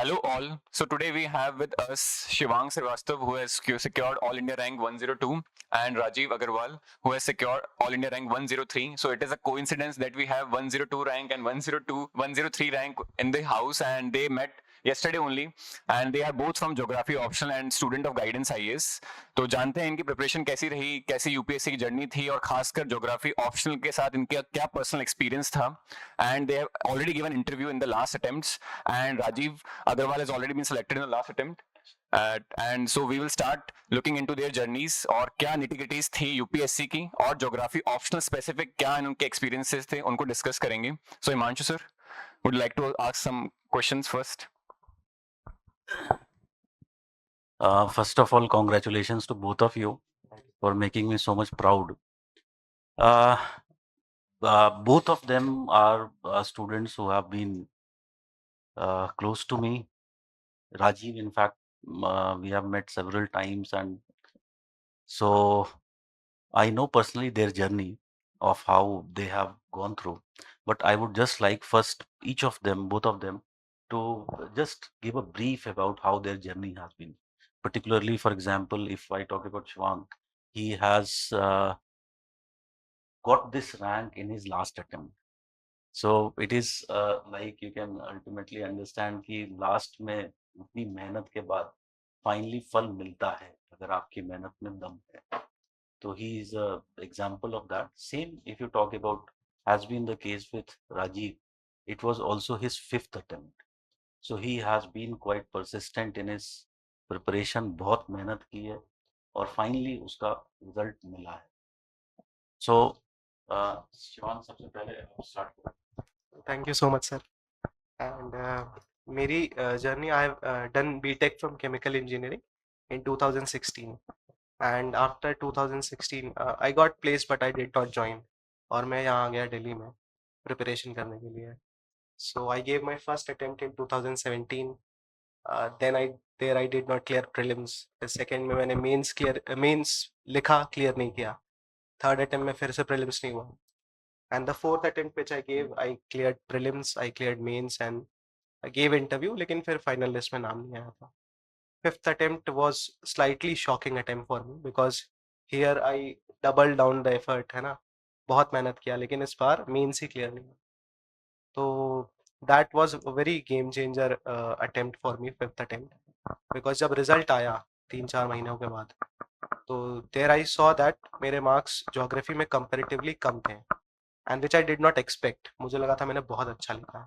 Hello all. So today we have with us Shivang Srivastav, who has secured All India rank 102, and Rajiv Agarwal, who has secured All India rank 103. So it is a coincidence that we have 102 rank and 103 rank in the house, and they met yesterday only, and they are both from geography optional and student of guidance IAS. तो जानते हैं इनकी preparation कैसी रही, कैसी UPSC की journey थी, और खासकर ज्योग्राफी ऑप्शनल के साथ इनका क्या पर्सनल एक्सपीरियंस था. And they have already given interview in the last attempts, and Rajiv Agarwal has already been selected in the last attempt. And so we will start looking into their journeys और क्या nitty-gritties थी UPSC की, और geography optional specific क्या उनके experiences थे, उनको discuss करेंगे. So Himanshu sir, would like to ask some questions first. First of all, congratulations to both of you for making me so much proud. Both of them are students who have been close to me. Rajiv, in fact, we have met several times, and so I know personally their journey of how they have gone through. But I would just like first each of them, both of them, to just give a brief about how their journey has been. Particularly, for example, if I talk about Shivang, he has got this rank in his last attempt. So it is like you can ultimately understand कि last में उतनी मेहनत के बाद finally फल मिलता है अगर आपकी मेहनत में दम है. So he is a example of that. Same if you talk about has been the case with Rajiv. It was also his fifth attempt. So he has been quite persistent in his preparation. बहुत मेहनत की है और finally उसका result मिला है. So Shivan सबसे पहले आप start करो. Thank you so much, sir. And मेरी journey, I have done BTech from chemical engineering in 2016. And after 2016, I got placed, but I did not join. और मैं यहाँ आ गया दिल्ली में preparation करने के लिए. So I gave my first attempt in 2017. Then I did not clear prelims. The second में मैंने mains लिखा, clear नहीं किया. Third attempt में फिर से prelims नहीं हुआ. And the fourth attempt which I gave, I cleared prelims, I cleared mains, and I gave interview, लेकिन फिर final list में नाम नहीं आया था. Fifth attempt was slightly shocking attempt for me because here I doubled down the effort, है ना, बहुत मेहनत किया, लेकिन इस बार mains ही clear नहीं हुआ. तो that was a very game changer attempt for me, fifth attempt, because जब result आया 3-4 महीनों के बाद, तो there I saw that मेरे marks geography में comparatively कम थे, and which I did not expect. मुझे लगा था मैंने बहुत अच्छा लिखा है.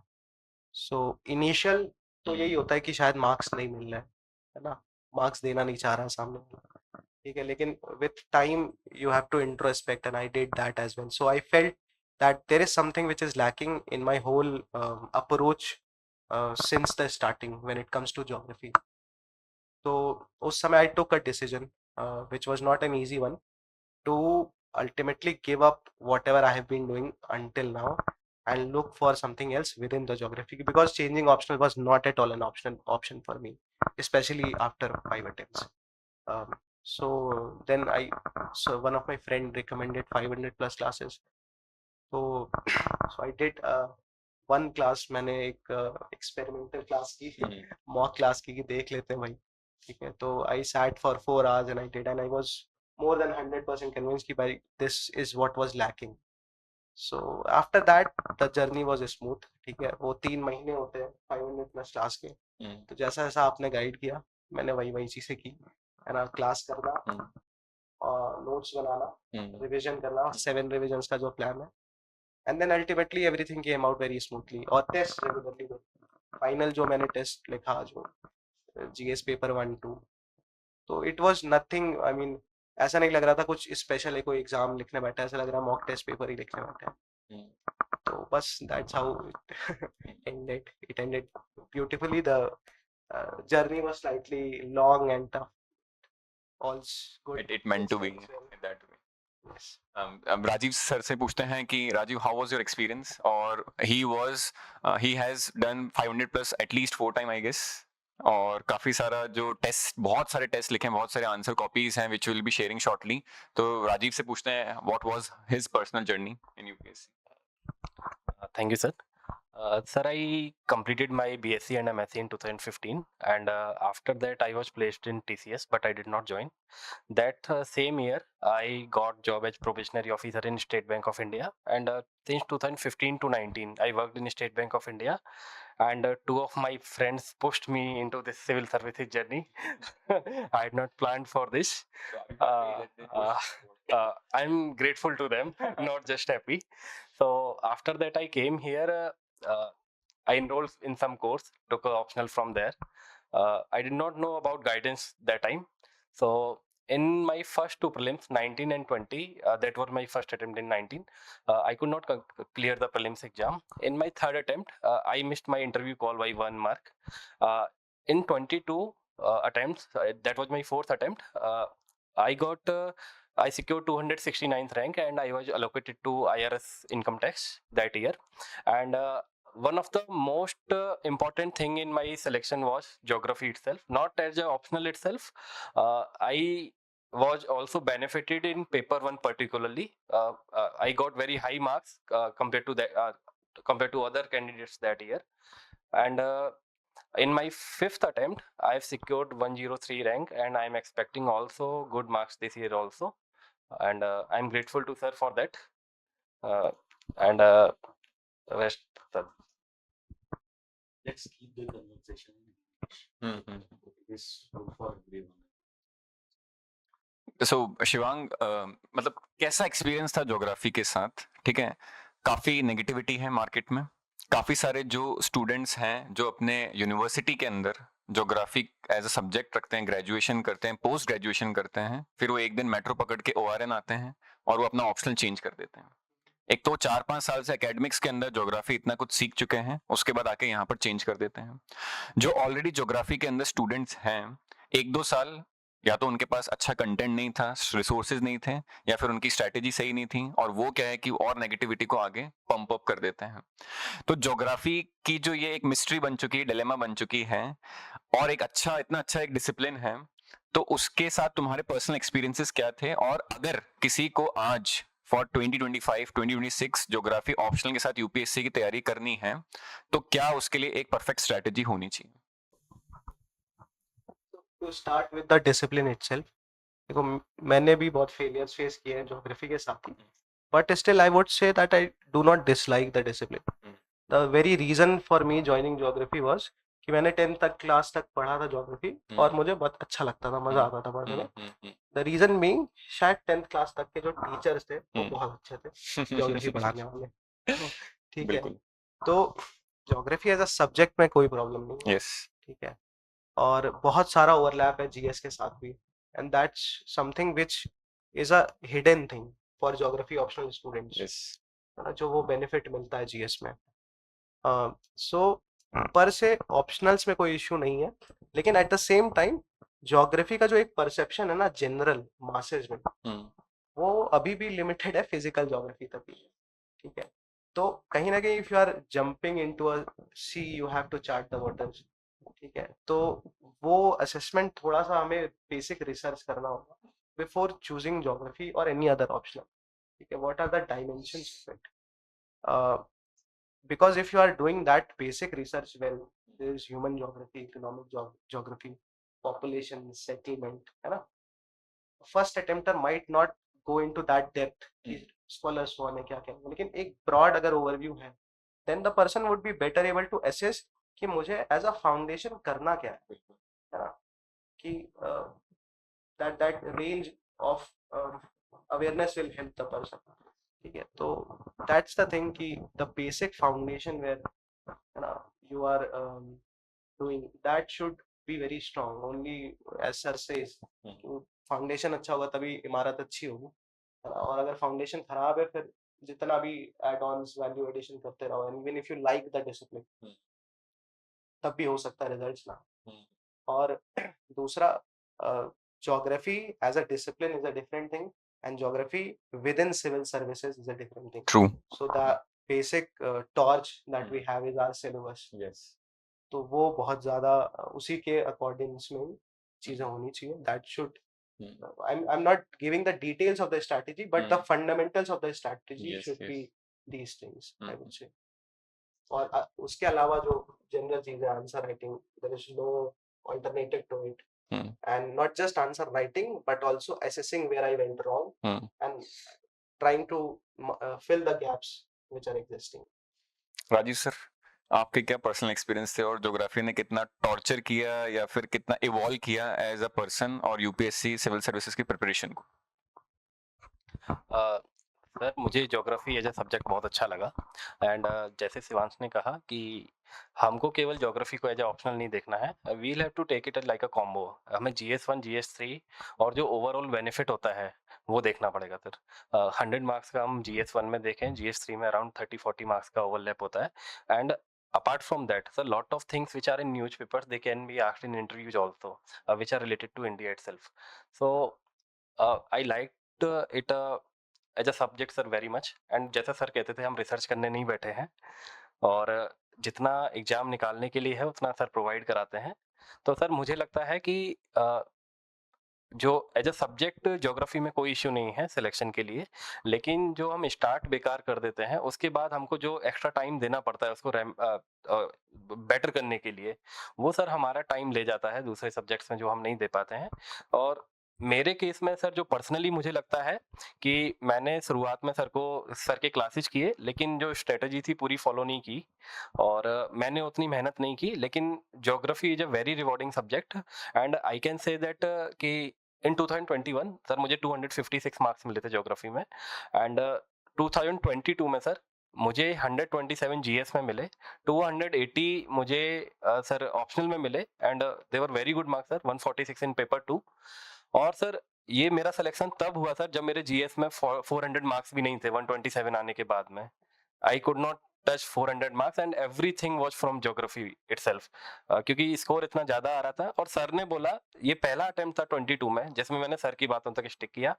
So initial तो यही होता है कि शायद marks नहीं मिल रहे है ना, marks देना नहीं चाह रहा सामने वाला, ठीक है, लेकिन with time you have to introspect, and I did that as well. So I felt that there is something which is lacking in my whole approach since the starting when it comes to geography. तो उस समय I took a decision which was not an easy one, to ultimately give up whatever I have been doing until now and look for something else within the geography, because changing optional was not at all an option for me, especially after 5 attempts. So then so one of my friend recommended 500 plus classes. So I did one class. मैंने एक experimental class की, mock class की कि देख लेते हैं भाई, ठीक है. तो I sat for 4 hours and I did, and I was more than 100% convinced कि भाई this is what was lacking. So after that the journey was smooth, ठीक है. वो 3 महीने होते हैं 500 plus class के, तो जैसा जैसा आपने गाइड किया मैंने वही चीजें की, है ना. क्लास करना और नोट्स बनाना, रिवीजन करना, 7 रिविजन्स का जो प्लान है, and then ultimately everything came out very smoothly. और टेस्ट रेगुलरली दो. फाइनल जो मैंने टेस्ट लिखा, जो जीएस पेपर 1-2, तो it was nothing, I mean ऐसा नहीं लग रहा था कुछ स्पेशल है, कोई एग्जाम लिखने बैठा है, ऐसा लग रहा मॉक टेस्ट पेपर ही लिखने बैठा है. तो बस that's how it ended beautifully. The journey was slightly long and tough. All's good. It meant to be that way. Yes. Rajeev sir से पूछते हैं कि Rajeev, how was your experience? और he has done 500 plus at least 4 time I guess, और काफी सारा जो test, बहुत सारे टेस्ट लिखे हैं, बहुत सारे आंसर कॉपीज हैं which will be sharing shortly. तो राजीव से पूछते हैं what was his personal journey in UPSC? Thank you, sir. Sir, I completed my BSc and MSc in 2015, and after that, I was placed in TCS, but I did not join. That same year, I got job as probationary officer in State Bank of India, and since 2015 to 19, I worked in State Bank of India, and two of my friends pushed me into this civil services journey. I had not planned for this. I'm grateful to them, not just happy. So after that, I came here. I enrolled in some course, took a optional from there. I did not know about guidance that time. So in my first two prelims, 19 and 20, that were my first attempt in 19. I could not clear the prelims exam. In my third attempt, I missed my interview call by 1 mark. In 22 attempts, that was my fourth attempt. I got I secured 269th rank, and I was allocated to IRS income tax that year. And one of the most important thing in my selection was geography itself, not as an optional itself. I was also benefited in paper one particularly. I got very high marks compared to other candidates that year. And in my fifth attempt, I've secured 103 rank, and I'm expecting also good marks this year also. And I'm grateful to sir for that. Uh, and rest, sir. Let's keep the conversation in English. It is good for everyone. सो शिवांग मतलब कैसा experience था geography के साथ? ठीक है, काफी negativity है market में, काफी सारे जो स्टूडेंट्स हैं जो अपने यूनिवर्सिटी के अंदर ज्योग्राफी एज अ सब्जेक्ट रखते हैं, ग्रेजुएशन करते हैं, पोस्ट ग्रेजुएशन करते हैं, फिर वो एक दिन मेट्रो पकड़ के ORN आते हैं और वो अपना ऑप्शनल चेंज कर देते हैं। एक तो 4-5 साल से एकेडमिक्स के अंदर ज्योग्राफी इतना कुछ सीख चुके हैं, उसके बाद आके यहाँ पर चेंज कर देते हैं। जो ऑलरेडी ज्योग्राफी के अंदर स्टूडेंट्स हैं, 1-2 साल या तो उनके पास अच्छा कंटेंट नहीं था, रिसोर्सेज नहीं थे, या फिर उनकी स्ट्रैटेजी सही नहीं थी, और वो क्या है कि और नेगेटिविटी को आगे पंप अप कर देते हैं। तो ज्योग्राफी की जो ये एक मिस्ट्री बन चुकी है, डिलेमा बन चुकी है, और एक अच्छा, इतना अच्छा एक डिसिप्लिन है, तो उसके साथ तुम्हारे पर्सनल एक्सपीरियंसेस क्या थे? और अगर किसी को आज फॉर 2025 2026 ज्योग्राफी ऑप्शनल के साथ यूपीएससी की तैयारी करनी है, तो क्या उसके लिए एक परफेक्ट स्ट्रैटेजी होनी चाहिए? To start with the discipline itself. देखो, मैंने भी बहुत फेलियर्स फेस किए हैं ज्योग्राफी के साथ ही, but still I would say that I do not dislike the discipline. The very reason for me joining geography was कि मैंने 10th तक क्लास तक पढ़ा था ज्योग्राफी, और मुझे बहुत अच्छा लगता था, मजा आता था पढ़ने में। द रीजन बीइंग, शायद 10th क्लास तक के जो टीचर्स थे वो बहुत अच्छे थे ज्योग्राफी पढ़ाने वाले। ठीक है, बिल्कुल। तो ज्योग्राफी एज अ सब्जेक्ट में कोई प्रॉब्लम नहीं है। यस। ठीक है, और बहुत सारा ओवरलैप है जीएस के साथ भी, and that's something which is a hidden thing for geography optional students, yes. है ना, जो वो बेनिफिट मिलता है जीएस में। सो पर से ऑप्शनल्स में कोई इश्यू नहीं है, लेकिन at the same time geography का जो एक परसेप्शन है ना जनरल मासेज में, वो अभी भी लिमिटेड है फिजिकल ज्योग्राफी तक ही। ठीक है, तो कहीं ना कहीं if you are jumping into a sea, you have to chart the waters. ठीक है, तो वो असेसमेंट थोड़ा सा हमें बेसिक रिसर्च करना होगा बिफोर चूजिंग ज्योग्राफी और एनी अदर ऑप्शन। ठीक है, what are the dimensions of it, because if you are doing that basic research well, there is human geography, economic geography, population, settlement, है ना, first attempter might not go into that depth कि scholars कौन है क्या क्या है, लेकिन एक broad अगर overview है, then the person would be better able to assess कि मुझे as a foundation करना क्या है ना, कि that range of awareness will help the person। ठीक है, तो दैट्स द थिंग कि द बेसिक फाउंडेशन वेयर, है ना, you are doing that should be very strong. Only as sir says, foundation अच्छा होगा तभी इमारत अच्छी होगी, है ना, और अगर फाउंडेशन खराब है फिर जितना भी एड ऑन्स वैल्यू एडिशन करते रहो, and even if you like the discipline, तब भी हो सकता है रिजल्ट्स ना। और दूसरा, geography as a discipline is a different thing, and geography within civil services is a different thing. True. So the basic torch that we have is our syllabus. Yes. तो वो बहुत ज़्यादा उसी के अकॉर्डिंग्स में चीज़ें होनी चाहिए। That should, I'm not giving the details of the strategy, but the fundamentals of the strategy Yes, should yes. be these things, I would say. और उसके अलावा जो जनरल चीज़ है answer writing, there is no alternative to it, Hmm. and not just answer writing but also assessing where I went wrong Hmm. and trying to fill the gaps which are existing. Rajeev sir, आपके क्या personal experience थे और geography ने कितना torture किया या फिर कितना इवॉल्व किया एज अ पर्सन और यूपीएससी सिविल सर्विसेज की प्रिपरेशन को? सर मुझे ज्योग्राफी एज ए सब्जेक्ट बहुत अच्छा लगा एंड जैसे शिवांश ने कहा कि हमको केवल ज्योग्राफी को एज ए ऑप्शनल नहीं देखना है, we'll have to take it like a combo. हमें GS1 GS3 और जो ओवरऑल बेनिफिट होता है वो देखना पड़ेगा सर। 100 मार्क्स का हम GS1 में देखें, GS3 में अराउंड 30-40 मार्क्स का ओवरलैप होता है and apart from that sir, lot of things which are in newspapers they can be asked in interviews also, which are related to India itself. So I liked it as a subject sir very much. And जैसा sir कहते थे हम research करने नहीं बैठे हैं और जितना एग्जाम निकालने के लिए है उतना सर प्रोवाइड कराते हैं। तो सर मुझे लगता है कि जो एज अ सब्जेक्ट ज्योग्राफी में कोई इश्यू नहीं है सिलेक्शन के लिए, लेकिन जो हम स्टार्ट बेकार कर देते हैं उसके बाद हमको जो एक्स्ट्रा टाइम देना पड़ता है उसको बेटर करने के लिए, वो सर हमारा टाइम ले जाता है दूसरे सब्जेक्ट्स में जो हम नहीं दे पाते हैं। और मेरे केस में सर जो पर्सनली मुझे लगता है कि मैंने शुरुआत में सर के क्लासेस किए लेकिन जो स्ट्रेटजी थी पूरी फॉलो नहीं की और मैंने उतनी मेहनत नहीं की, लेकिन geography is a very rewarding subject and I can say that कि इन 2021 सर मुझे 256 मार्क्स मिले थे ज्योग्राफी में एंड 2022 में सर मुझे 127 जीएस में मिले, 280 मुझे सर ऑप्शनल में मिले and they were very good marks sir, 146 in paper 2। और सर ये मेरा सिलेक्शन तब हुआ सर जब मेरे जीएस में 400 मार्क्स भी नहीं थे 127 आने के बाद में। I could not touch 400 marks and everything was from geography itself, क्योंकि स्कोर इतना ज्यादा आ रहा था। और सर ने बोला ये पहला अटेम्प्ट था 22 में जिसमें मैंने सर की बातों तक स्टिक किया,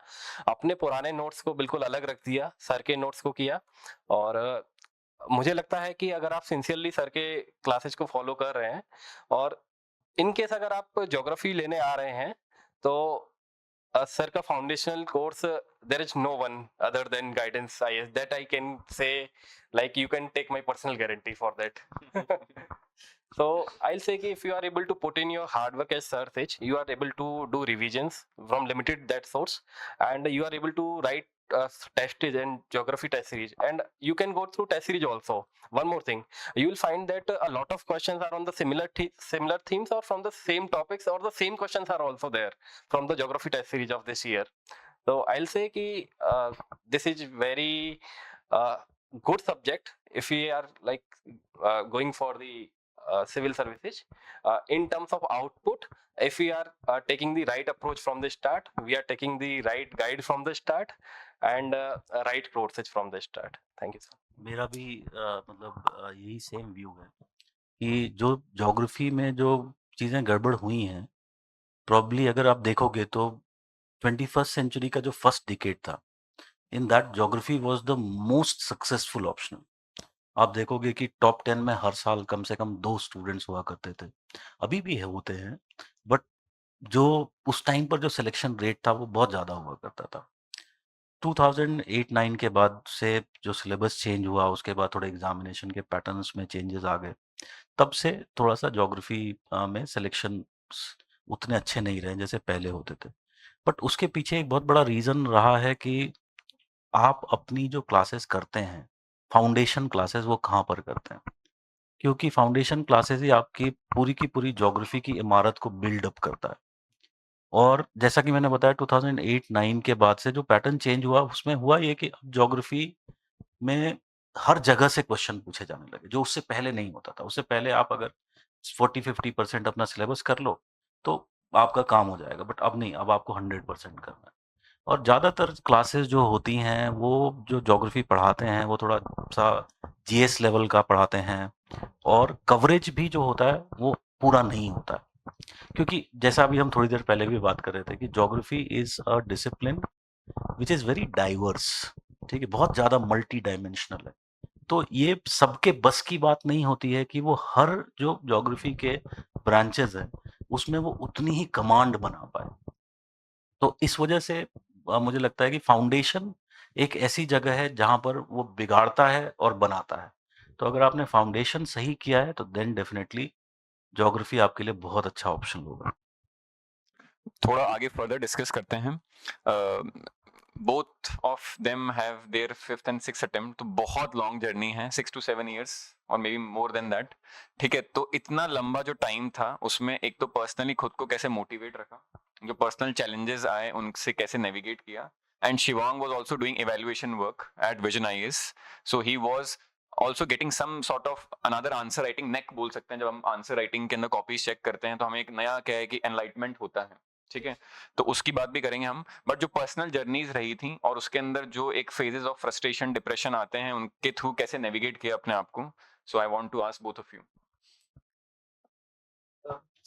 अपने पुराने नोट्स को बिल्कुल अलग रख दिया, सर के नोट्स को किया। और मुझे लगता है कि अगर आप सिंसियरली सर के क्लासेस को फॉलो कर रहे हैं और इन केस अगर आप ज्योग्राफी लेने आ रहे हैं तो सर का foundational course there is no one other than guidance IS that I can say, like you can take my personal guarantee for that. So I'll say कि if you are able to put in your hard work as sir says, you are able to do revisions from limited that source and you are able to write test series and geography test series, and you can go through test series also. One more thing, you will find that a lot of questions are on the similar themes or from the same topics, or the same questions are also there from the geography test series of this year. So I'll say कि this is very good subject if we are like going for the civil services in terms of output. If we are taking the right approach from the start, we are taking the right guide from the start and right courses from the start. Thank you sir. मेरा भी मतलब यही same view है कि जो geography में जो चीज़ें गड़बड़ हुई हैं, प्रॉब्ली अगर आप देखोगे तो 21st सेंचुरी का जो फर्स्ट डिकेड था, in that geography was the most successful optional. आप देखोगे कि टॉप 10 में हर साल कम से कम 2 स्टूडेंट्स हुआ करते थे, अभी भी होते हैं, बट जो उस टाइम पर जो सिलेक्शन रेट था वो बहुत ज़्यादा हुआ करता था। 2008-9 के बाद से जो सिलेबस चेंज हुआ, उसके बाद थोड़े एग्जामिनेशन के पैटर्न्स में चेंजेस आ गए, तब से थोड़ा-सा ज्योग्राफी में सिलेक्शन उतने अच्छे नहीं रहे जैसे पहले होते थे। बट उसके पीछे एक बहुत बड़ा रीज़न रहा है कि आप अपनी जो क्लासेस करते हैं, फाउंडेशन क्लासेस वो कहाँ पर करते हैं? क्योंकि फाउंडेशन क्लासेस ही आपकी पूरी की पूरी ज्योग्राफी की इमारत को बिल्ड अप करता है। और जैसा कि मैंने बताया 2008-9 के बाद से जो पैटर्न चेंज हुआ, उसमें हुआ ये कि अब ज्योग्राफी में हर जगह से क्वेश्चन पूछे जाने लगे, जो उससे पहले नहीं होता था। उससे पहले आप अगर 40-50% अपना सिलेबस कर लो, तो आपका काम हो जाएगा, बट अब नहीं, अब आपको 100% करना है। और ज़्यादातर क्लासेस जो होती हैं, वो जो ज्योग्राफी पढ़ाते हैं, वो थोड़ा-सा जीएस लेवल का पढ़ाते हैं और कवरेज भी जो होता है, वो पूरा नहीं होता है। क्योंकि जैसा अभी हम थोड़ी देर पहले भी बात कर रहे थे कि geography is a discipline which is very diverse, ठीक है? बहुत ज़्यादा मल्टी डायमेंशनल है। तो ये सबके बस की बात नहीं होती है कि वो हर जो ज्योग्राफी के ब्रांचेज़ हैं, उसमें वो उतनी ही कमांड बना पाए। तो इस वजह से मुझे लगता है कि फाउंडेशन एक ऐसी जगह है जहाँ पर वो बिगाड़ता है और बनाता है। तो अगर आपने फाउंडेशन सही किया है तो देन डेफिनेटली ज्योग्राफी आपके लिए बहुत अच्छा ऑप्शन होगा। थोड़ा आगे फर्दर डिस्कस करते हैं। Both of them have their fifth and six attempt, तो बहुत लॉन्ग जर्नी है, 6 to 7 years और may be more than that. ठीक है, तो इतना लंबा जो टाइम था उसमें एक तो पर्सनली खुद को कैसे मोटिवेट रखा, जो पर्सनल चैलेंजेस आए उनसे कैसे नेविगेट किया। And Shivang was also doing evaluation work at vision IAS, so he was also getting some sort of another answer writing neck बोल सकते हैं। जब हम आंसर राइटिंग के अंदर कॉपीज चेक करते हैं तो हमें एक नया क्या है कि एनलाइटमेंट होता है। ठीक है, तो उसकी बात भी करेंगे हम। बट जो पर्सनल जर्नीज रही थी और उसके अंदर जो एक फेजेस ऑफ फ्रस्ट्रेशन डिप्रेशन आते हैं उनके थ्रू कैसे नेविगेट किया अपने आप को, so I want to ask both of you.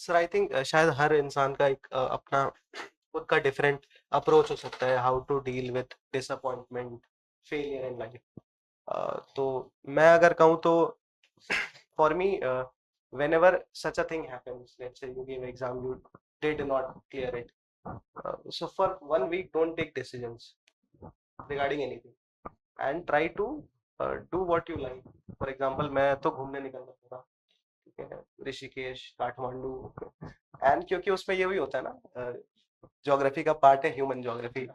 Sir I think शायद हर इंसान का एक अपना खुद का डिफरेंट अप्रोच हो सकता है how to deal with disappointment, failure in life. तो मैं अगर कहूँ तो for me whenever such a thing happens, let's say you give exam, you did not clear it, so for 1 week don't take decisions regarding anything and try to do what you like. For example, मैं तो घूमने निकल रहा था, ठीक है, Rishikesh, Kathmandu, and क्योंकि उसमें ये भी होता है ना, ज्योग्राफी का पार्ट है ह्यूमन ज्योग्राफी,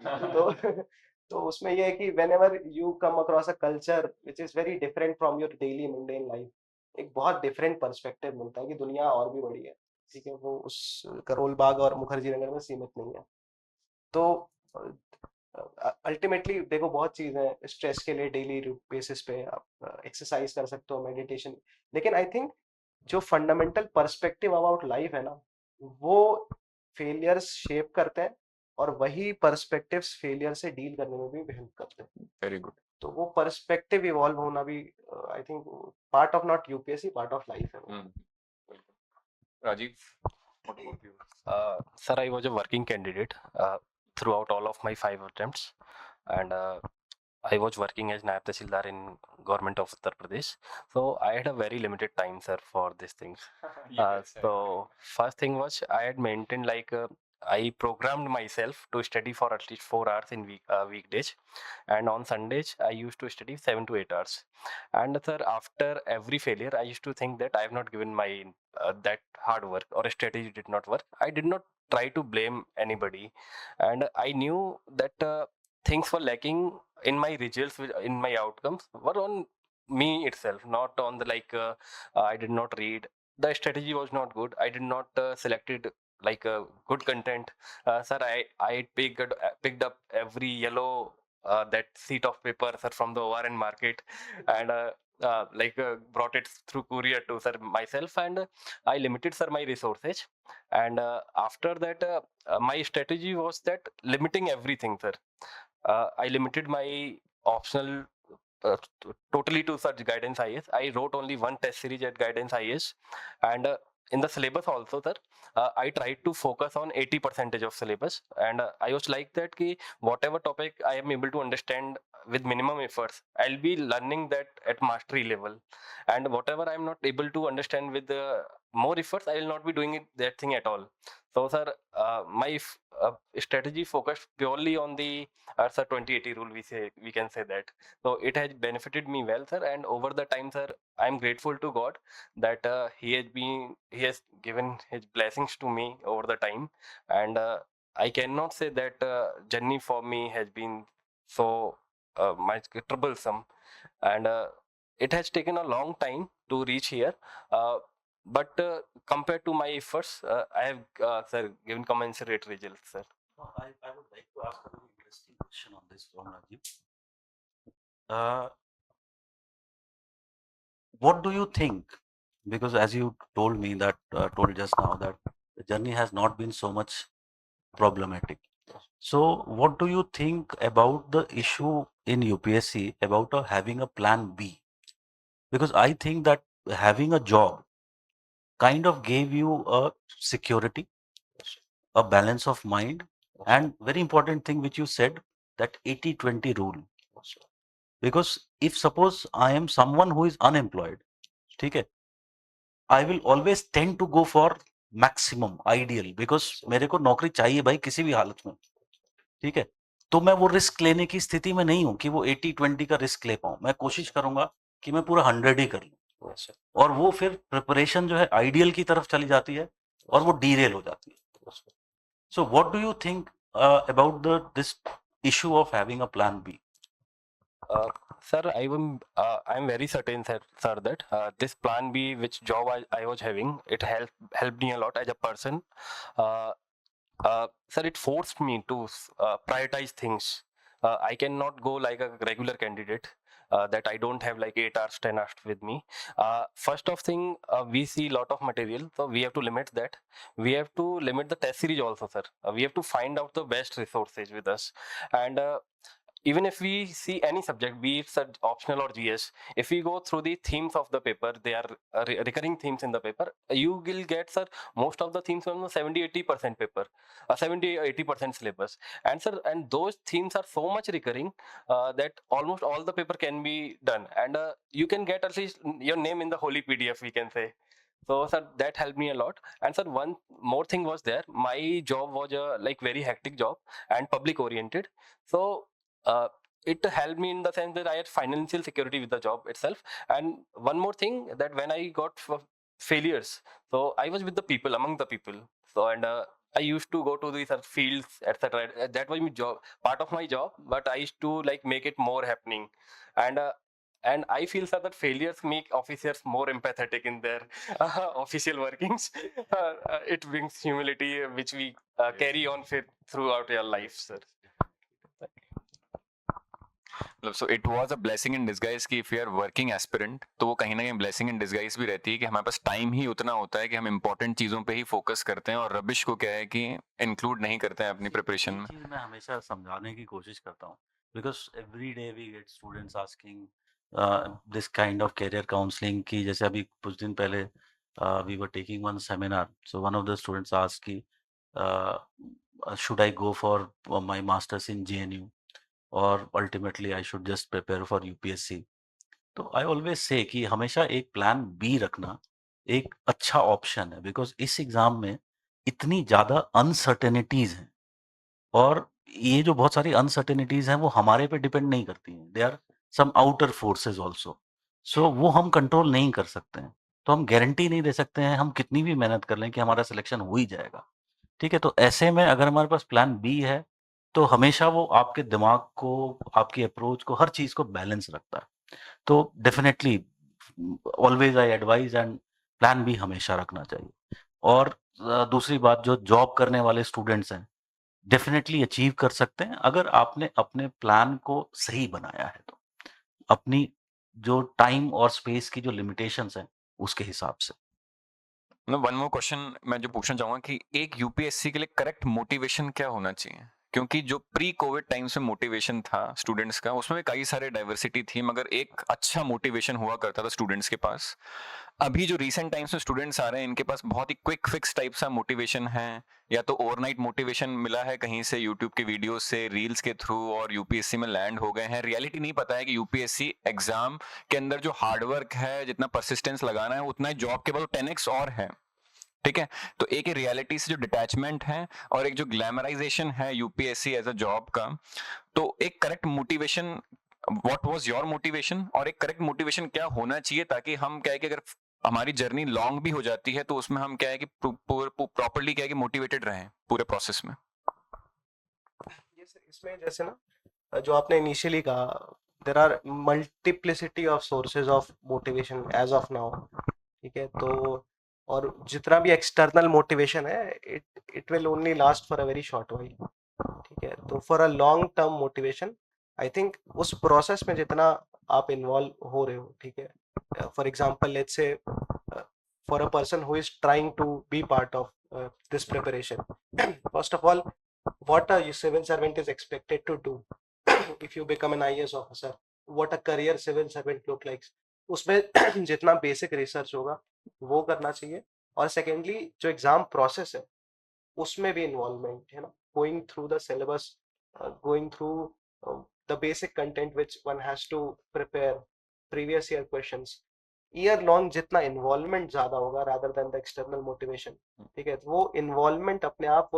तो उसमें ये है कि whenever you come across a culture which is very different from your daily mundane life, एक बहुत डिफरेंट पर्सपेक्टिव मिलता है कि दुनिया और भी बड़ी है, ठीक है, वो उस करोल बाग और मुखर्जी नगर में सीमित नहीं है। तो अल्टीमेटली देखो बहुत चीज है स्ट्रेस के लिए, डेली बेसिस पे आप एक्सरसाइज कर सकते हो, मेडिटेशन, लेकिन आई थिंक जो फंडामेंटल पर्सपेक्टिव अबाउट लाइफ है ना, वो फेलियर्स शेप करते हैं और वही पर्सपेक्टिव्स फेलियर से डील करने में भी हेल्प करते हैं। Very good. तो वो पर्सपेक्टिव इवॉल्व होना भी I think part of not UPSC, part of life है। Rajiv, what about you? Sir, I was a working candidate throughout all of my 5 attempts, and I was working as Naib Tahsildar in government of Uttar Pradesh. So I had a very limited time, sir, for these things. Yes, So first thing was I had maintained like I programmed myself to study for at least 4 hours in weekdays, and on Sundays I used to study 7 to 8 hours. And sir, after every failure, I used to think that I have not given my that hard work or a strategy did not work. I did not try to blame anybody, and I knew that things were lacking in my results, in my outcomes were on me itself, not on the like I did not read, the strategy was not good, I did not selected like good content. Sir, I picked up every yellow that sheet of paper, sir, from the ORN market, and brought it through courier to sir myself, and I limited, sir, my resources. And after that my strategy was that limiting everything, sir. I limited my optional totally to such Guidance IAS. I wrote only one test series at Guidance IAS, and in the syllabus also, sir, I tried to focus on 80% of syllabus, and I was like that ki whatever topic I am able to understand with minimum efforts, I'll be learning that at mastery level, and whatever I'm not able to understand with more efforts, I will not be doing that thing at all. So, sir, my strategy focused purely on the sir 2080 rule. We can say that. So it has benefited me well, sir. And over the time, sir, I'm grateful to God that He has given His blessings to me over the time. And I cannot say that journey for me has been so much troublesome, and it has taken a long time to reach here. But compared to my efforts, I have sir given commensurate results, sir. I would like to ask a very interesting question on this from Rajiv. What do you think? Because as you told me that told just now that the journey has not been so much problematic. So what do you think about the issue in UPSC about having a plan B? Because I think that having a job kind of gave you a security, a balance of mind, and very important thing which you said, that 80-20 rule. Because if suppose I am someone who is unemployed, okay, I will always tend to go for maximum ideal, because मेरे को नौकरी चाहिए भाई किसी भी हालत में, ठीक है, तो मैं वो रिस्क लेने की स्थिति में नहीं हूं कि वो 80-20 का रिस्क ले पाऊं। मैं कोशिश करूंगा कि मैं पूरा 100 ही कर लूँ, Yes, sir. और वो फिर प्रिपरेशन जो है आइडियल की तरफ चली जाती है और वो डीरेल हो जाती है. Yes, sir. So what do you think about this issue of having a plan B? Sir, I'm very certain, sir, that this plan B, which job I was having, it helped me a lot as a person. Uh, Sir, it forced me to prioritize things. I cannot go like a regular candidate. That I don't have like 8 hours, 10 hours with me. First of thing, we see lot of material, so we have to limit that. We have to limit the test series also, sir. We have to find out the best resources with us, and even if we see any subject, be it optional or GS, if we go through the themes of the paper, they are recurring themes in the paper, you will get, sir, most of the themes from the 70-80% paper, 70-80% syllabus. And sir, and those themes are so much recurring that almost all the paper can be done. And you can get at least your name in the holy PDF, we can say. So sir, that helped me a lot. And sir, one more thing was there. My job was a like very hectic job and public oriented. So it helped me in the sense that I had financial security with the job itself. And one more thing, that when I got failures, so I was with the people, among the people. So and I used to go to these fields, etc. That was my job, part of my job. But I used to like make it more happening, and I feel, sir, that failures make officers more empathetic in their official workings. It brings humility, which we carry on throughout your life, sir. So it was a blessing in disguise कि if you are working aspirant तो वो कहीं ना कहीं blessing in disguise भी रहती है कि हमारे पास टाइम ही उतना होता है कि हम important चीज़ों पे ही फोकस करते हैं और रबिश को क्या है कि इंक्लूड नहीं करते हैं अपनी प्रिपरेशन में. चीज मैं हमेशा समझाने की कोशिश करता हूँ, because every day we get students asking this kind of career counselling की. जैसे अभी कुछ दिन पहले we were taking one seminar, so one of the students ask की should I go for my masters in JNU और ultimately I should just prepare for UPSC. तो I always say कि हमेशा एक प्लान बी रखना एक अच्छा option है, बिकॉज इस एग्जाम में इतनी ज़्यादा अनसर्टेनिटीज़ हैं, और ये जो बहुत सारी अनसर्टेनिटीज़ हैं वो हमारे पे डिपेंड नहीं करती हैं, they are some outer forces also. So वो हम कंट्रोल नहीं कर सकते हैं, तो हम गारंटी नहीं दे सकते हैं हम कितनी भी मेहनत कर लें कि हमारा सिलेक्शन हो ही जाएगा. ठीक है, तो ऐसे में अगर हमारे पास प्लान बी है तो हमेशा वो आपके दिमाग को, आपकी अप्रोच को, हर चीज़ को बैलेंस रखता है. तो definitely always I advise and plan B हमेशा रखना चाहिए. और दूसरी बात, जो जॉब करने वाले स्टूडेंट्स हैं डेफिनेटली अचीव कर सकते हैं अगर आपने अपने प्लान को सही बनाया है तो, अपनी जो टाइम और स्पेस की जो लिमिटेशंस हैं उसके हिसाब से. वन मोर क्वेश्चन मैं जो पूछना चाहूंगा कि एक यूपीएससी के लिए करेक्ट मोटिवेशन क्या होना चाहिए, क्योंकि जो प्री कोविड टाइम्स में मोटिवेशन था स्टूडेंट्स का उसमें भी कई सारे डाइवर्सिटी थी मगर एक अच्छा मोटिवेशन हुआ करता था स्टूडेंट्स के पास. अभी जो रीसेंट टाइम्स में स्टूडेंट्स आ रहे हैं इनके पास बहुत ही क्विक फिक्स टाइप सा मोटिवेशन है, या तो ओवरनाइट मोटिवेशन मिला है कहीं से यूट्यूब के वीडियोस से, रील्स के थ्रू, और यूपीएससी में लैंड हो गए हैं. रियलिटी नहीं पता है कि यूपीएससी एग्जाम के अंदर जो हार्डवर्क है, जितना परसिस्टेंस लगाना है, उतना ही जॉब के बाद 10x और है. ठीक है, तो एक रियलिटी से जो डिटैचमेंट है और एक जो ग्लैमराइजेशन है यूपीएससी एज अ जॉब का, तो एक correct motivation, what was your motivation, और एक करेक्ट मोटिवेशन क्या होना चाहिए ताकि हम क्या है कि अगर हमारी जर्नी लॉन्ग भी हो जाती है तो उसमें हम क्या है कि प्रॉपर्ली क्या है कि मोटिवेटेड रहें पूरे प्रोसेस में. इसमें जैसे ना जो आपने इनिशियली कहा, there are multiplicity of sources of motivation as of now. ठीक है, तो और जितना भी एक्सटर्नल मोटिवेशन है it will only last for a very short while. ठीक है, तो for a long term motivation I think उस प्रोसेस में जितना आप इन्वॉल्व हो रहे हो, ठीक है, for example let's say for a person who is trying to be part of this preparation, first of all what a civil servant is expected to do if you become an IAS officer, what a career civil servant look like, उसमें जितना basic research होगा वो करना चाहिए. और secondly जो exam process है उसमें भी इन्वॉल्वमेंट है ना, going through the syllabus, going through the basic content which one has to prepare, previous year questions, year long जितना इन्वॉल्वमेंट ज्यादा होगा rather than the external motivation. ठीक है, वो इन्वॉल्वमेंट अपने आप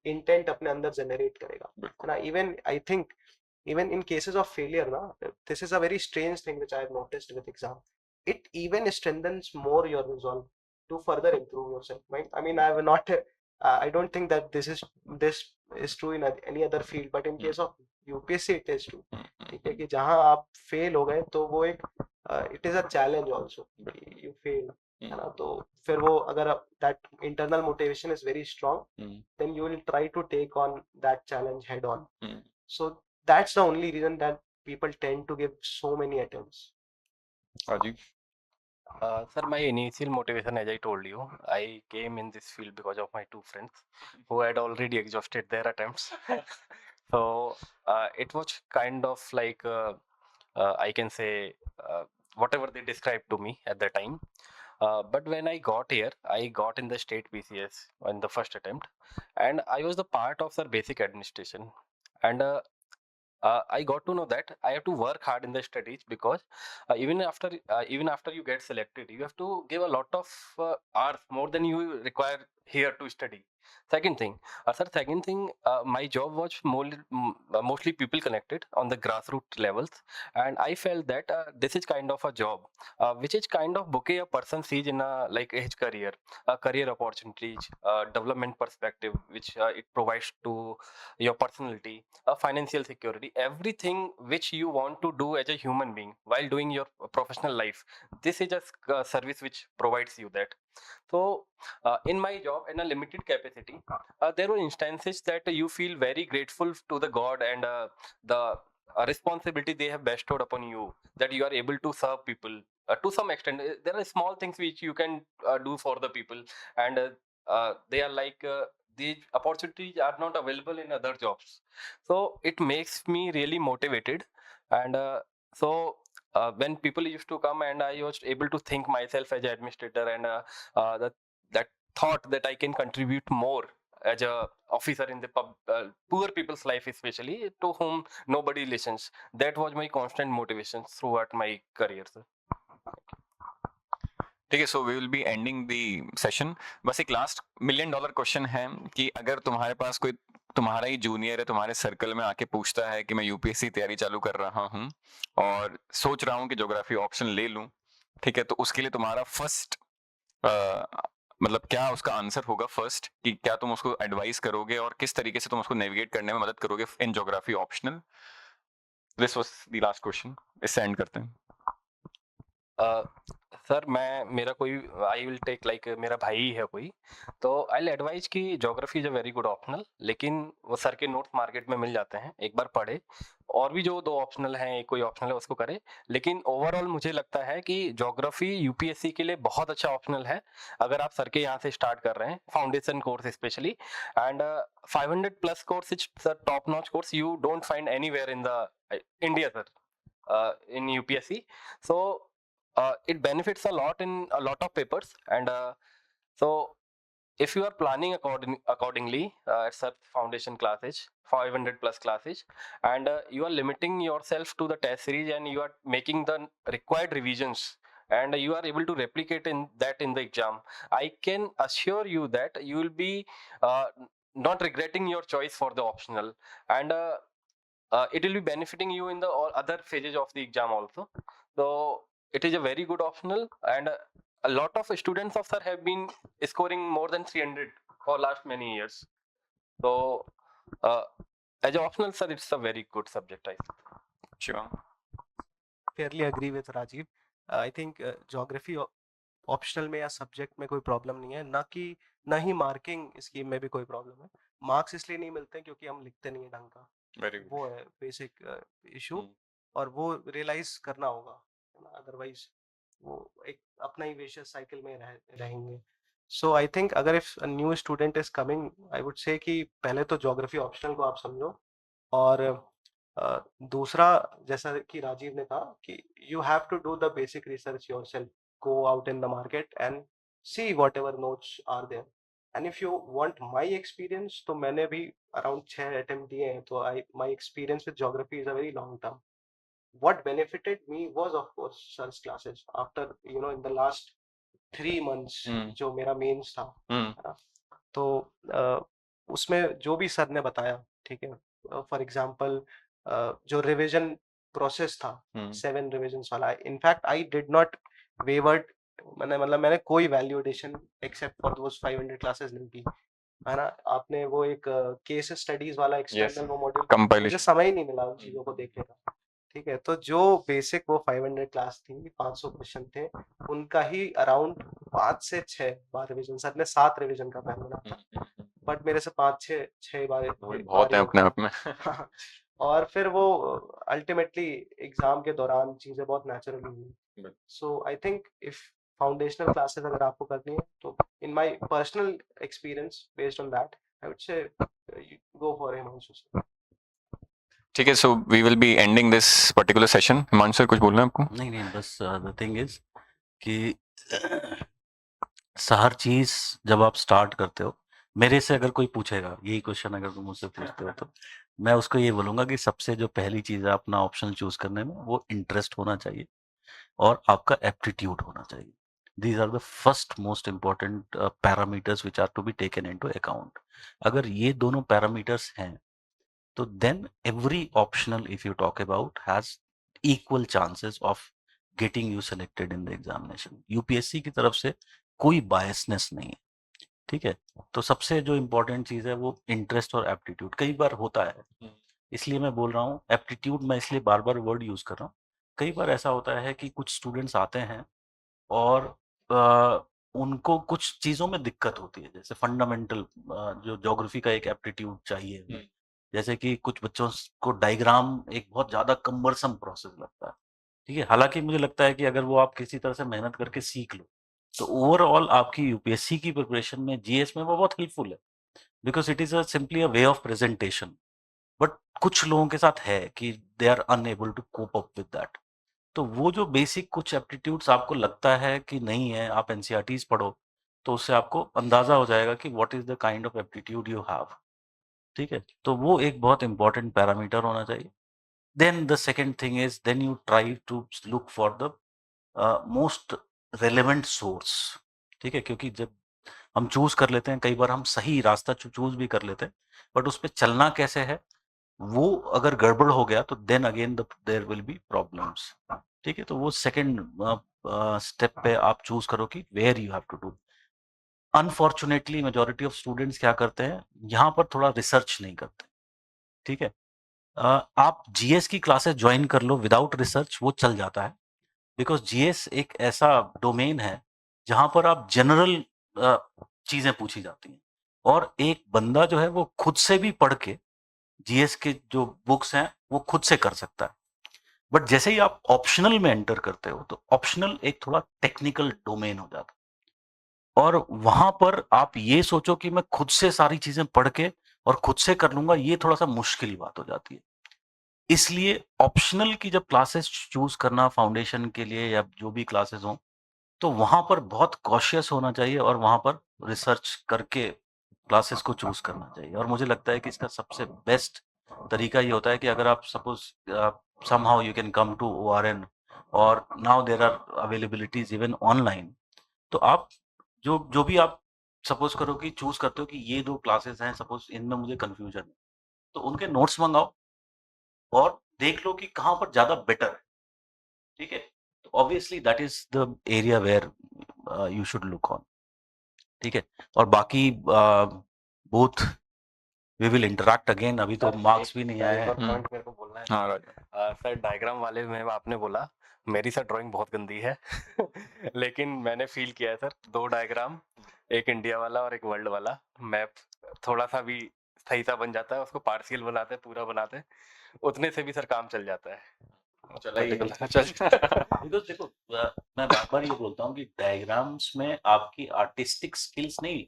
इंटेंट अपने अंदर जनरेट करेगा ना. Even I think even in cases of failure, na, this is a very strange thing which I have noticed with exam. It even strengthens more your resolve to further improve yourself. Right? I mean, I have not. I don't think that this is true in any other field, but in case of UPSC it is true. ठीक है कि जहाँ आप fail हो गए तो वो एक it is a challenge also, you fail, है ना? तो फिर वो अगर that internal motivation is very strong, then you will try to take on that challenge head on. So that's the only reason that people tend to give so many attempts. Rajiv? Sir, my initial motivation, as I told you, I came in this field because of my two friends who had already exhausted their attempts. So it was kind of like I can say whatever they described to me at the time. But when I got here, I got in the state PCS in the first attempt, and I was the part of their basic administration. And I got to know that I have to work hard in the studies because even after you get selected, you have to give a lot of hours more than you require here to study. Second thing, my job was mostly people connected on the grassroots levels, and I felt that this is kind of a job which is kind of bouquet a person sees in a like his career opportunities, development perspective, which it provides to your personality, financial security, everything which you want to do as a human being while doing your professional life. This is a service which provides you that. So in my job in a limited capacity, there were instances that you feel very grateful to the god and the responsibility they have bestowed upon you, that you are able to serve people to some extent. There are small things which you can do for the people, and they are like these opportunities are not available in other jobs. So it makes me really motivated. And when people used to come and I was able to think myself as an administrator, and that thought that I can contribute more as a officer in the poor people's life, especially to whom nobody listens, that was my constant motivation throughout my career, sir. ठीक है, so we will be ending the session. बस एक last $1 million question है कि अगर तुम्हारे पास कोई तुम्हारा ही जूनियर है तुम्हारे सर्कल में आके पूछता है कि मैं यूपीएससी तैयारी चालू कर रहा हूँ और सोच रहा हूँ कि ज्योग्राफी ऑप्शन ले लूँ, ठीक है, तो उसके लिए तुम्हारा फर्स्ट मतलब क्या उसका आंसर होगा फर्स्ट, कि क्या तुम उसको एडवाइस करोगे और किस तरीके से तुम उसको नेविगेट करने में मदद करोगे in geography optional? This was the last question. इससे एंड करते हैं. सर मेरा कोई आई विल टेक लाइक मेरा भाई ही है कोई, तो आई विल एडवाइज कि geography is a very good optional, लेकिन वो सर के नोट्स मार्केट में मिल जाते हैं, एक बार पढ़े. और भी जो 2 ऑप्शनल हैं, एक कोई ऑप्शनल है उसको करे. लेकिन ओवरऑल मुझे लगता है कि ज्योग्राफी यूपीएससी के लिए बहुत अच्छा ऑप्शनल है अगर आप सर के यहाँ से स्टार्ट कर रहे हैं, foundation course specially. And 500+ course is top notch course, you don't find anywhere in the India sir, in UPSC. So it benefits a lot in a lot of papers, and so if you are planning accordingly, it's a foundation classes, 500+ classes, and you are limiting yourself to the test series and you are making the required revisions, and you are able to replicate in the exam, I can assure you that you will be not regretting your choice for the optional, and it will be benefiting you in the all other phases of the exam also. So it is a very good optional, and a lot of students of sir have been scoring more than 300 for last many years. So as an optional, sir, it's a very good subject, I think. Sure. Fairly agree with Rajiv. I think geography optional में या subject में कोई problem नहीं है, ना ही marking scheme में भी कोई प्रॉब्लम है. मार्क्स इसलिए नहीं मिलते हैं क्योंकि हम लिखते नहीं है ढंग का, Very good. वो है बेसिक इशू, और वो रियलाइज करना होगा, है ना? अदरवाइज वो एक अपना ही विशियस साइकिल में रहेंगे. सो आई थिंक अगर if a new student is coming, I would से कि पहले तो ज्योग्राफी ऑप्शनल को आप समझो, और दूसरा जैसा कि राजीव ने कहा कि you have to do the basic research yourself, go out in the market and see whatever notes are there. And if you want my experience, तो मैंने भी around 6 attempt दिए हैं, तो my experience with geography is a very long term. What benefited me was of course sir's classes. After in the last 3 months जो मेरा mains था, तो उसमें जो भी सर ने बताया, ठीक है, फॉर एग्जांपल जो रिवीजन प्रोसेस था Hmm. 7 रिवीजन्स वाला, in fact I did not wayward, मैंने कोई valuation except for those 500 classes नहीं की, है ना। आपने वो एक केस स्टडीज वाला एक्सटर्नल वो मॉड्यूल, मुझे Compilation. समय ही नहीं मिला उन चीजों को देखने का। ठीक है, तो जो बेसिक वो 500 क्लास थी, 500 क्वेश्चन थे, उनका ही अराउंड 5 से 6 बार रिवीजन। सर ने 7 रिवीजन का प्लान बना था, बट मेरे से 5-6 बार वही बहुत है अपने आप में. हाँ, और फिर वो अल्टीमेटली एग्जाम के दौरान चीजें बहुत नेचुरली हुई। So I think if foundational classes अगर आपको करनी है, तो in my personal experience based on that, I would say go for Himanshu sir. ठीक है, so we will be ending this particular session. Himanshu sir कुछ बोलना है आपको? नहीं बस द थिंग इज कि हर चीज जब आप स्टार्ट करते हो, मेरे से अगर कोई पूछेगा यही क्वेश्चन, अगर तुम मुझसे पूछते हो, तो मैं उसको ये बोलूंगा कि सबसे जो पहली चीज है अपना ऑप्शन चूज करने में, वो इंटरेस्ट होना चाहिए और आपका एप्टीट्यूड होना चाहिए. These are the first most important parameters which are to be taken into account. अगर ये दोनों पैरामीटर्स हैं, तो then every optional if you talk about has equal chances of getting you selected in the examination. UPSC की तरफ से कोई biasness नहीं है. ठीक है, तो सबसे जो इम्पोर्टेंट चीज है वो इंटरेस्ट और एप्टीट्यूड. कई बार होता है, इसलिए मैं बोल रहा हूँ एप्टीट्यूड, मैं इसलिए बार बार वर्ड यूज कर रहा हूँ. कई बार ऐसा होता है कि कुछ स्टूडेंट्स आते हैं और उनको कुछ चीजों में दिक्कत होती है, जैसे फंडामेंटल जो ज्योग्राफी का एक एप्टीट्यूड चाहिए. जैसे कि कुछ बच्चों को डायग्राम एक बहुत ज्यादा कम्बरसम प्रोसेस लगता है. ठीक है, हालांकि मुझे लगता है कि अगर वो आप किसी तरह से मेहनत करके सीख लो, तो ओवरऑल आपकी यूपीएससी की प्रिपरेशन में, जीएस में, वो बहुत हेल्पफुल है, because it is simply a way of presentation. But कुछ लोगों के साथ है कि they are unable to cope up with that. तो वो जो बेसिक कुछ एप्टीट्यूड्स आपको लगता है कि नहीं है, आप एनसीईआरटीज पढ़ो, तो उससे आपको अंदाजा हो जाएगा कि what is the kind of aptitude you have. ठीक है, तो वो एक बहुत इंपॉर्टेंट पैरामीटर होना चाहिए. Then the second thing is, then you try to look for the most relevant source. ठीक है, क्योंकि जब हम चूज कर लेते हैं, कई बार हम सही रास्ता चूज भी कर लेते हैं, बट उस पर चलना कैसे है, वो अगर गड़बड़ हो गया तो then again there will be problems. ठीक है, तो वो सेकंड स्टेप पे आप चूज करो कि where you have to do. Unfortunately majority of students क्या करते हैं, यहाँ पर थोड़ा रिसर्च नहीं करते. ठीक है, आप जीएस की क्लासेस ज्वाइन कर लो विदाउट रिसर्च, वो चल जाता है, बिकॉज जीएस एक ऐसा डोमेन है जहां पर आप जनरल चीजें पूछी जाती हैं, और एक बंदा जो है वो खुद से भी पढ़ के जीएस के जो बुक्स हैं वो खुद से कर सकता है. बट जैसे ही आप ऑप्शनल में एंटर करते हो, तो ऑप्शनल एक थोड़ा टेक्निकल डोमेन हो जाता है, और वहां पर आप ये सोचो कि मैं खुद से सारी चीजें पढ़ के और खुद से कर लूंगा, ये थोड़ा सा मुश्किल बात हो जाती है. इसलिए ऑप्शनल की जब क्लासेस चूज करना फाउंडेशन के लिए या जो भी क्लासेस हों, तो वहां पर बहुत कॉशियस होना चाहिए और वहां पर रिसर्च करके क्लासेस को चूज करना चाहिए. और मुझे लगता है कि इसका सबसे बेस्ट तरीका ये होता है कि अगर आप suppose somehow you can come to ORN, और now there are availabilities even online, तो आप जो जो भी आप सपोज करो कि चूज करते हो कि ये 2 क्लासेस हैं, सपोज इनमें मुझे कंफ्यूजन है, तो उनके नोट्स मंगाओ और देख लो कि कहाँ पर ज्यादा बेटर है. ठीक है, तो obviously that is the area where you should look on. ठीक है, और बाकी both we will interact again. अभी तो मार्क्स भी नहीं आए हैं. पॉइंट मेरे को बोलना है. हाँ राज. सर डायग्राम वाले में आपने बोला, मेरी सर ड्राइंग बहुत गंदी है लेकिन मैंने फील किया है सर, 2 डायग्राम, एक इंडिया वाला और एक वर्ल्ड वाला, मैप थोड़ा सा भी सही सा बन जाता है, उसको पार्शियल बनाते हैं, पूरा बनाते हैं, उतने से भी सर काम चल जाता है. चला ही है. बिकॉज देखो, मैं बार बार ये बोलता हूँ कि डायग्राम्स में आपकी आर्टिस्टिक स्किल्स नहीं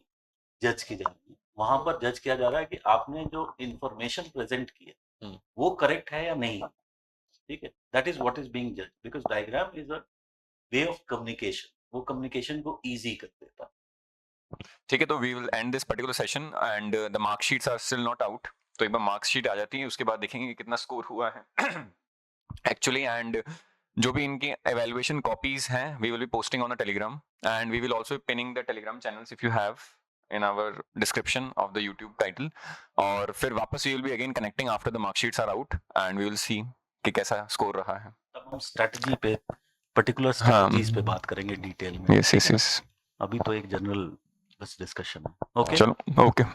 जज की जा रही है, वहां पर जज किया जा रहा है कि आपने जो इंफॉर्मेशन प्रेजेंट की है वो करेक्ट है या नहीं. ठीक है, that is what is being जज, because diagram is a way of communication, वो कम्युनिकेशन को इजी कर देता है. ठीक है, तो we will end this particular session and the mark sheets are still not out. तो एक बार मार्क शीट आ जाती है, उसके बाद देखेंगे कि कितना स्कोर हुआ है एक्चुअली. एंड जो भी इनकी evaluation copies हैं, we will be posting on the Telegram, and we will also be pinning the Telegram channels if you have, in our description of the YouTube title. और फिर वापस we will be again connecting after the mark sheets are out and we will see कि कैसा score रहा है. तब हम strategy पे पर्टिकुलर हाँ. स्ट्रेटजीज पे बात करेंगे डिटेल में. Yes, ठीक yes, है ना? yes. अभी तो एक जनरल बस डिस्कशन है. ओके. चलो, okay.